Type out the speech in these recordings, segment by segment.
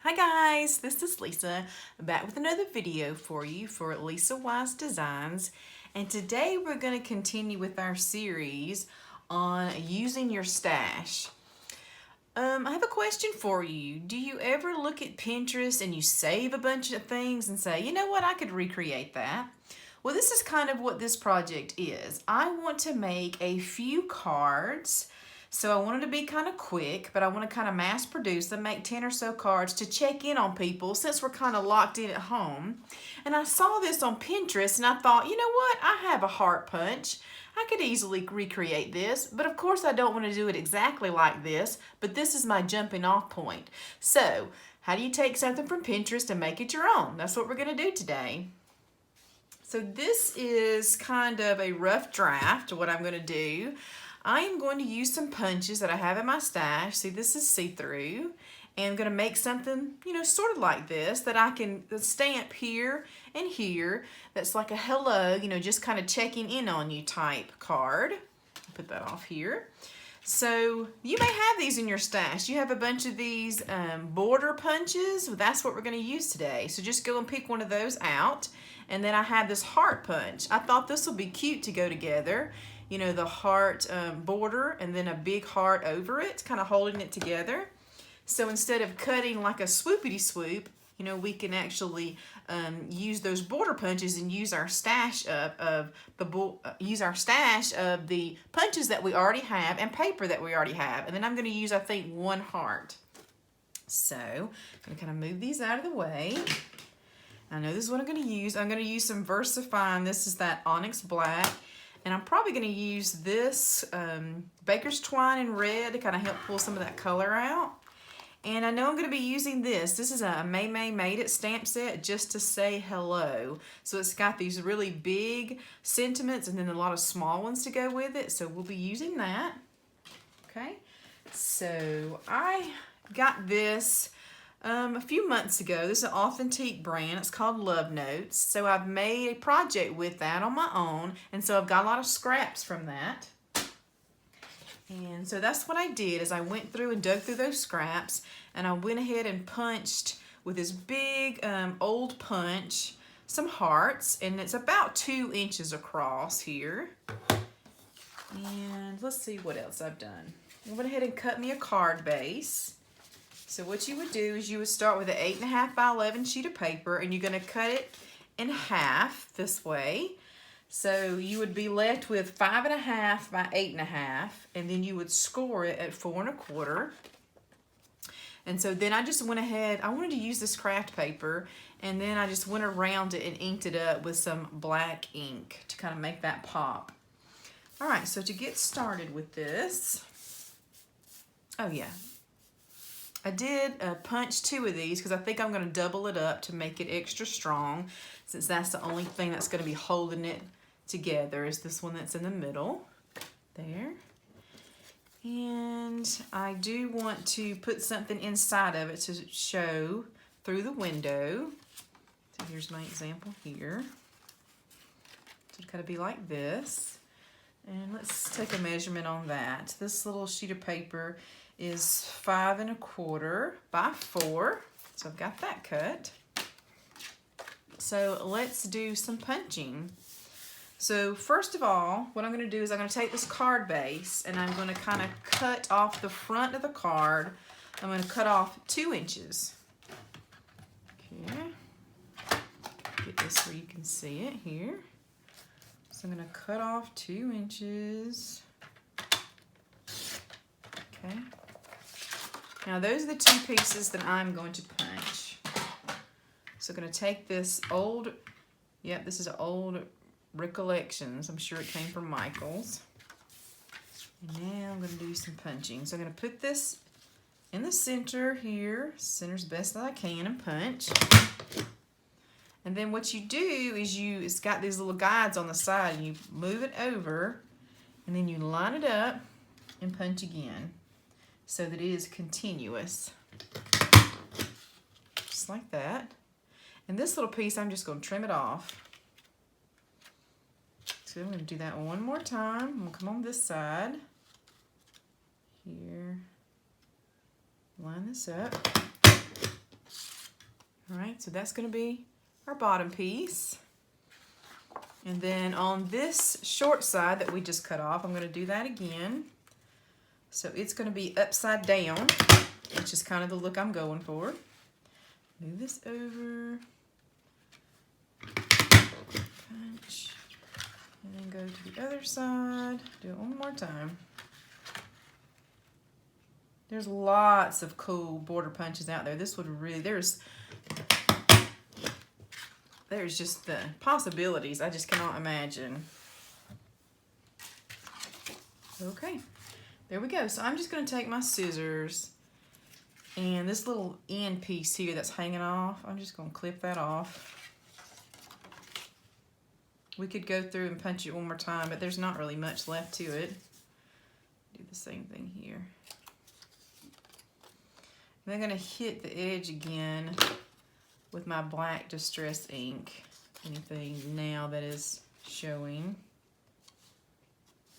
Hi guys, this is Lisa, back with another video for you for Lisa Wise Designs, and today we're going to continue with our series on using your stash. I have a question for you. Do you ever look at Pinterest and you save a bunch of things and say, you know what, I could recreate that? Well, this is kind of what this project is. I want to make a few cards. So I wanted to be kind of quick, but I want to kind of mass produce them, make 10 or so cards to check in on people since we're kind of locked in at home. And I saw this on Pinterest and I thought, you know what, I have a heart punch. I could easily recreate this, but of course I don't want to do it exactly like this, but this is my jumping off point. So how do you take something from Pinterest and make it your own? That's what we're going to do today. So this is kind of a rough draft of what I'm going to do. I am going to use some punches that I have in my stash. See, this is see-through. And I'm going to make something, sort of like this that I can stamp here and here. That's like a hello, just kind of checking in on you type card. Put that off here. So you may have these in your stash. You have a bunch of these border punches. Well, that's what we're going to use today. So just go and pick one of those out. And then I have this heart punch. I thought this would be cute to go together. The heart border and then a big heart over it, kind of holding it together. So instead of cutting like a swoopity swoop, we can actually use those border punches and use our stash of the punches that we already have and paper that we already have. And then I'm going to use, I think, one heart. So I'm going to kind of move these out of the way. I know this is what I'm going to use. I'm going to use some VersaFine. This is that Onyx Black. And I'm probably going to use this Baker's Twine in red to kind of help pull some of that color out. And I know I'm going to be using this. This is a May Made It stamp set just to say hello. So it's got these really big sentiments and then a lot of small ones to go with it. So we'll be using that. Okay. So I got this a few months ago. This is an Authentique brand. It's called Love Notes. So I've made a project with that on my own. And so I've got a lot of scraps from that. And so that's what I did is I went through and dug through those scraps and I went ahead and punched with this big old punch some hearts, and it's about 2 inches across here. And let's see what else I've done. I went ahead and cut me a card base. So what you would do is you would start with an 8.5 by 11 sheet of paper, and you're going to cut it in half this way. So you would be left with 5.5 by 8.5, and then you would score it at 4 1/4. And so then I just went ahead, I wanted to use this craft paper, and then I just went around it and inked it up with some black ink to kind of make that pop. All right, so to get started with this, oh yeah, I did punch 2 of these because I think I'm going to double it up to make it extra strong, since that's the only thing that's going to be holding it together is this one that's in the middle there. And I do want to put something inside of it to show through the window. So here's my example here. So it's got to be like this. And let's take a measurement on that. This little sheet of paper is 5 1/4 by 4. So I've got that cut. So let's do some punching. So first of all, what I'm going to do is I'm going to take this card base and I'm going to kind of cut off the front of the card. I'm going to cut off 2 inches. Okay. Get this where you can see it here. So I'm going to cut off 2 inches. Okay. Now those are the 2 pieces that I'm going to punch. So I'm going to take this old, this is an old Recollections. I'm sure it came from Michael's. And now I'm going to do some punching. So I'm going to put this in the center here, center as best that I can, and punch. And then what you do is it's got these little guides on the side, and you move it over, and then you line it up and punch again so that it is continuous. Just like that. And this little piece, I'm just going to trim it off. So I'm going to do that one more time. I'm going to come on this side. Here. Line this up. All right, so that's going to be our bottom piece. And then on this short side that we just cut off, I'm going to do that again. So it's going to be upside down, which is kind of the look I'm going for. Move this over. Punch. And then go to the other side. Do it one more time. There's lots of cool border punches out there. This would really, there's just the possibilities. I just cannot imagine. Okay, there we go. So I'm just going to take my scissors and this little end piece here that's hanging off, I'm just going to clip that off. We could go through and punch it one more time, but there's not really much left to it. Do the same thing here. And I'm going to hit the edge again with my black distress ink. Anything now that is showing.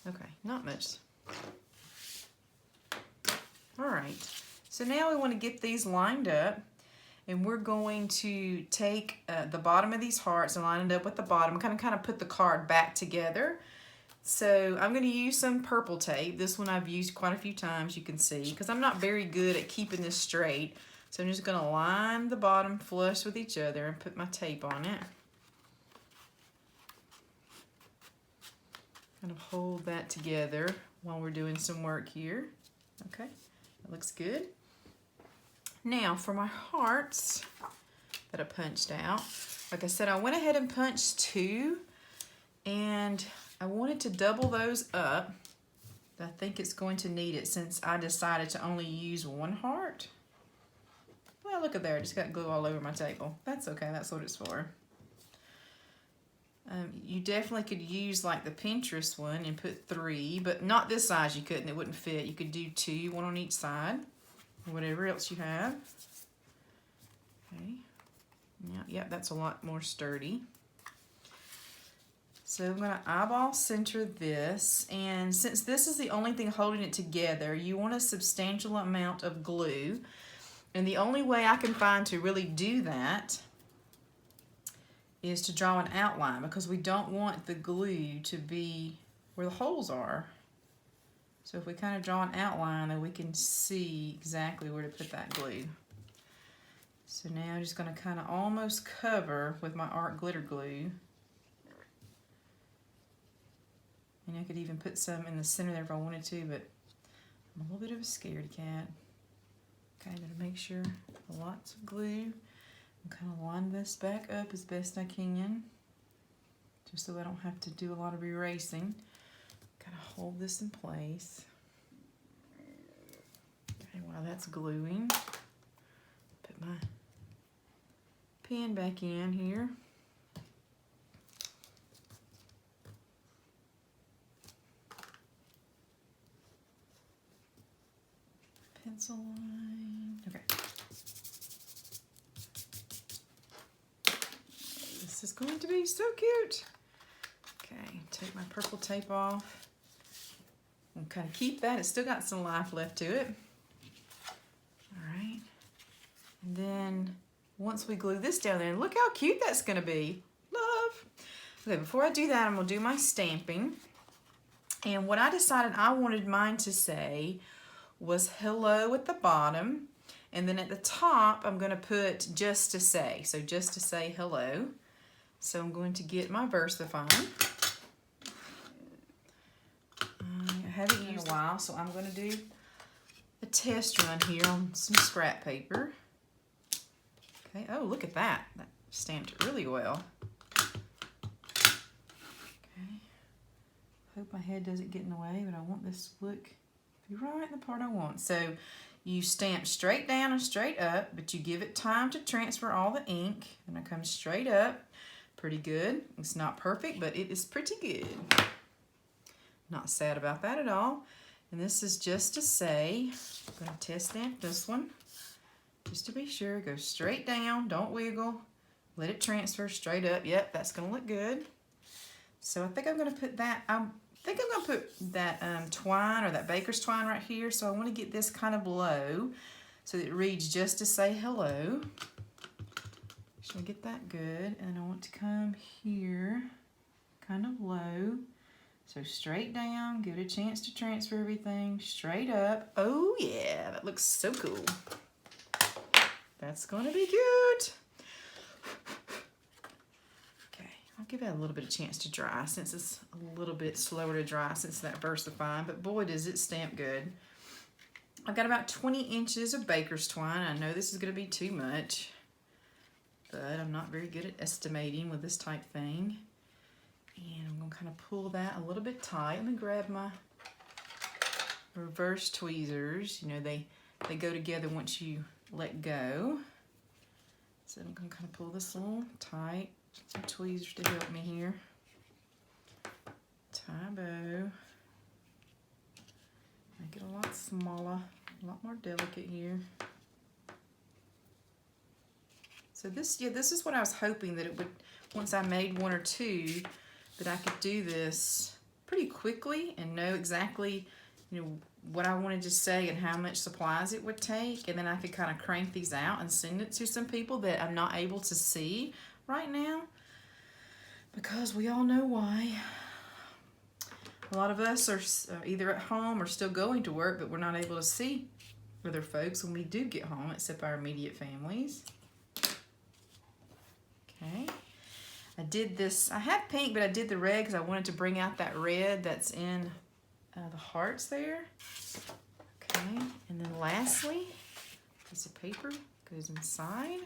Okay, not much. All right, so now we want to get these lined up, and we're going to take the bottom of these hearts and line it up with the bottom, kind of put the card back together. So I'm going to use some purple tape. This one I've used quite a few times, you can see, because I'm not very good at keeping this straight. So I'm just going to line the bottom flush with each other and put my tape on it. Kind of hold that together while we're doing some work here. Okay, that looks good. Now for my hearts that I punched out, like I said, I went ahead and punched 2, and I wanted to double those up. I think it's going to need it since I decided to only use 1 heart. Well, look at there, I just got glue all over my table. That's okay, that's what it's for. You definitely could use like the Pinterest one and put 3, but not this size, you couldn't, it wouldn't fit. You could do 2, 1 on each side, whatever else you have. Okay, yeah, that's a lot more sturdy. So I'm going to eyeball center this, and since this is the only thing holding it together, you want a substantial amount of glue. And the only way I can find to really do that is to draw an outline, because we don't want the glue to be where the holes are. So if we kind of draw an outline, then we can see exactly where to put that glue. So now I'm just going to kind of almost cover with my art glitter glue. And I could even put some in the center there if I wanted to, but I'm a little bit of a scaredy cat. Okay, I'm going to make sure lots of glue. And kind of line this back up as best I can, just so I don't have to do a lot of erasing. Kind of hold this in place. Okay, while that's gluing, put my pen back in here. Pencil line. Okay. This is going to be so cute. Okay, take my purple tape off. And kind of keep that. It's still got some life left to it. All right. And then once we glue this down there, look how cute that's going to be. Love. Okay, before I do that, I'm going to do my stamping. And what I decided I wanted mine to say was hello at the bottom. And then at the top, I'm going to put just to say. So just to say hello. So I'm going to get my VersaFine. I haven't used in a while, so I'm going to do a test run here on some scrap paper. Okay, oh, look at that. That stamped really well. Okay, hope my head doesn't get in the way, but I want this to look right in the part I want. So you stamp straight down and straight up, but you give it time to transfer all the ink, and it comes straight up. Pretty good. It's not perfect, but it is pretty good. Not sad about that at all. And this is just to say, I'm going to test stamp this one. Just to be sure, go straight down, don't wiggle. Let it transfer straight up. Yep, that's going to look good. So I think I'm going to put that, I think I'm going to put that twine, or that baker's twine right here. So I want to get this kind of low so that it reads just to say hello. Actually get that good, and I want to come here kind of low. So straight down, give it a chance to transfer everything. Straight up. Oh yeah, that looks so cool. That's gonna be cute. Okay, I'll give it a little bit of chance to dry since it's a little bit slower to dry since that VersaFine, but boy does it stamp good. I've got about 20 inches of baker's twine. I know this is gonna be too much, but I'm not very good at estimating with this type thing. And I'm gonna kind of pull that a little bit tight. Let me grab my reverse tweezers. You know, they go together once you let go. So I'm gonna kind of pull this a little tight. Some tweezers to help me here. Tie bow. Make it a lot smaller, a lot more delicate here. So this is what I was hoping, that it would, once I made one or two, that I could do this pretty quickly and know exactly, you know, what I wanted to say and how much supplies it would take, and then I could kind of crank these out and send it to some people that I'm not able to see right now, because we all know why. A lot of us are either at home or still going to work, but we're not able to see other folks when we do get home, except our immediate families. Okay. I did this, I have pink, but I did the red because I wanted to bring out that red that's in the hearts there. Okay, and then lastly, piece of paper goes inside.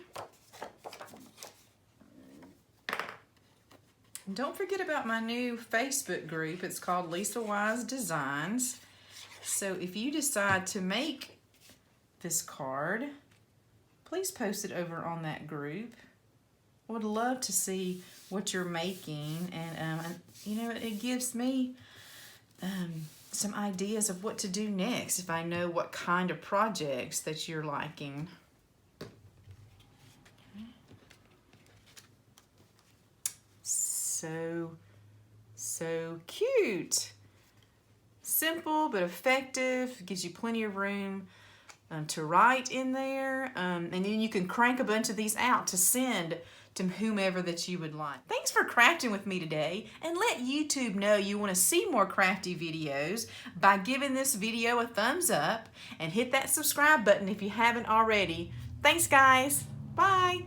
And don't forget about my new Facebook group. It's called Lisa Wise Designs. So if you decide to make this card, please post it over on that group. I would love to see what you're making, and you know, it gives me some ideas of what to do next if I know what kind of projects that you're liking. Okay. So cute. Simple but effective. Gives you plenty of room to write in there, and then you can crank a bunch of these out to send to whomever that you would like. Thanks for crafting with me today, and let YouTube know you want to see more crafty videos by giving this video a thumbs up and hit that subscribe button if you haven't already. Thanks guys, bye.